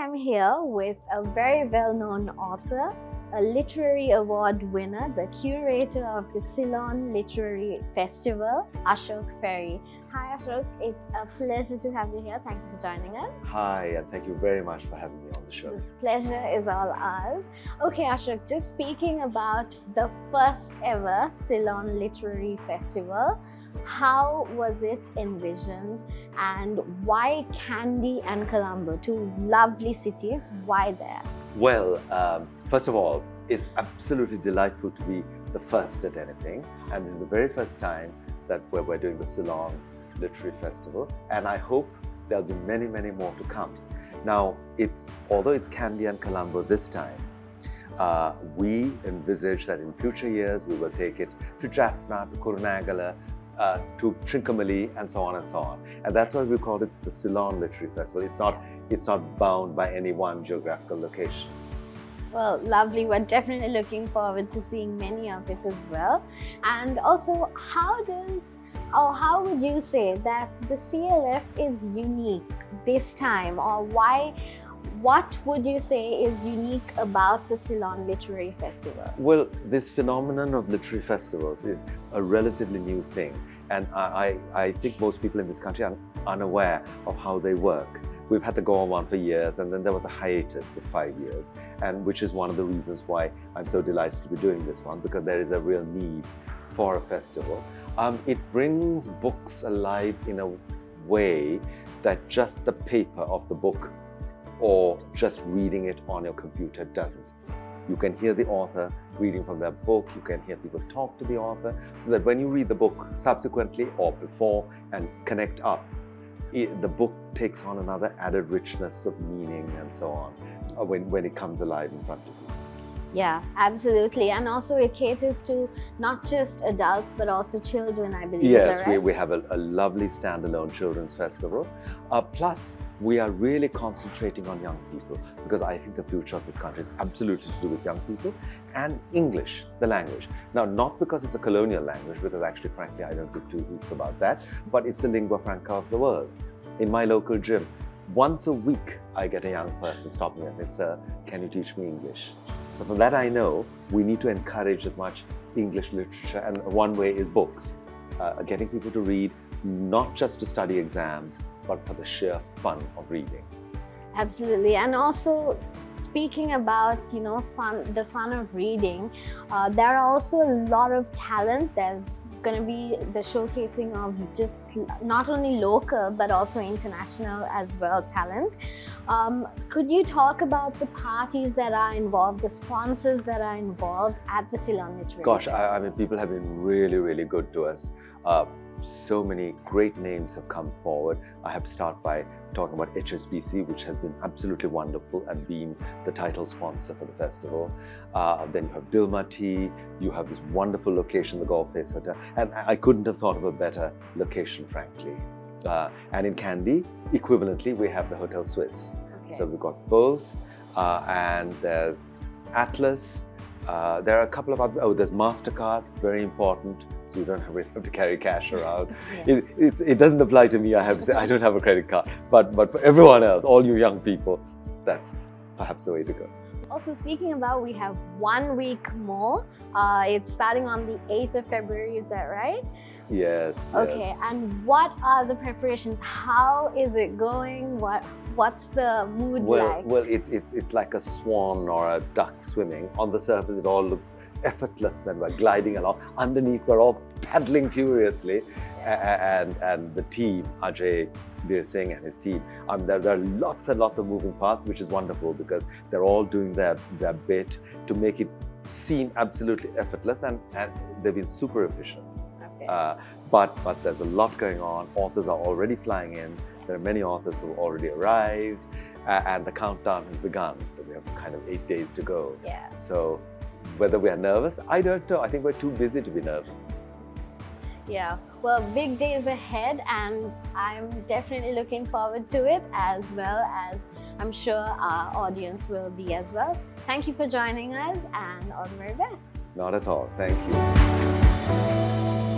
I'm here with a very well-known author, a literary award winner, the curator of the Ceylon Literary Festival, Ashok Ferrey. Hi Ashok, it's a pleasure to have you here. Thank you for joining us. Hi, and thank you very much for having me on the show. The pleasure is all ours. Okay Ashok, just speaking about the first ever Ceylon Literary Festival, how was it envisioned and why Kandy and Colombo, two lovely cities, why there? Well, first of all, it's absolutely delightful to be the first at anything, and this is the very first time that we're doing the Ceylon Literary Festival, and I hope there'll be many, many more to come. Now, although it's Kandy and Colombo this time, we envisage that in future years we will take it to Jaffna, to Kurunagala, to Trincomalee, and so on and so on. And that's why we call it the Ceylon Literary Festival. It's not bound by any one geographical location. Well, lovely. We're definitely looking forward to seeing many of it as well. And also, how would you say that the CLF is unique this time, or what would you say is unique about the Ceylon Literary Festival? Well, this phenomenon of literary festivals is a relatively new thing, and I think most people in this country are unaware of how they work. We've had the Goa one for years, and then there was a hiatus of 5 years, and which is one of the reasons why I'm so delighted to be doing this one, because there is a real need for a festival. It brings books alive in a way that just the paper of the book or just reading it on your computer doesn't. You can hear the author reading from their book, you can hear people talk to the author, so that when you read the book subsequently or before and connect up, the book takes on another added richness of meaning and so on when it comes alive in front of you. Yeah, absolutely. And also it caters to not just adults but also children, I believe. Yes, is that right? we have a lovely standalone children's festival. Plus, we are really concentrating on young people, because I think the future of this country is absolutely to do with young people and English, the language. Now, not because it's a colonial language, because actually, frankly, I don't give two hoots about that, but it's the lingua franca of the world. In my local gym, once a week, I get a young person stop me and say, "Sir, can you teach me English?" So from that, I know we need to encourage as much English literature, and one way is books. Getting people to read, not just to study exams, but for the sheer fun of reading. Absolutely. And also, speaking about, the fun of reading, there are also a lot of talent. There's going to be the showcasing of just not only local but also international as well talent. Could you talk about the parties that are involved, the sponsors that are involved at the Ceylon Literary Gosh, Festival? I mean, people have been really, really good to us. So many great names have come forward. I have to start by talking about HSBC, which has been absolutely wonderful and been the title sponsor for the festival. Then you have Dilma Tea, you have this wonderful location, the Golf Face Hotel, and I couldn't have thought of a better location, frankly. And in Kandy, equivalently, we have the Hotel Swiss. Okay. So we've got both, and there's Atlas. There are a couple of other, there's MasterCard, very important, so you don't have to carry cash around. Yeah. It doesn't apply to me, I have to say, I don't have a credit card. But for everyone else, all you young people, that's perhaps the way to go. Also, speaking about, we have 1 week more. It's starting on the 8th of February, is that right? Yes. Okay, yes. and what are the preparations? How is it going? What's the mood like? Well, it's like a swan or a duck swimming. On the surface, it all looks effortless, and we're gliding along. Underneath, we're all paddling furiously, and the team, Ajay Veer Singh and his team, there are lots and lots of moving parts, which is wonderful because they're all doing their bit to make it seem absolutely effortless, and they've been super efficient. Okay. But there's a lot going on. Authors are already flying in. There are many authors who have already arrived, and the countdown has begun. So we have kind of 8 days to go. Yeah. So whether we are nervous, I don't know. I think we're too busy to be nervous. Yeah, well, big days ahead, and I'm definitely looking forward to it, as well as I'm sure our audience will be as well. Thank you for joining us, and all the very best. Not at all. Thank you.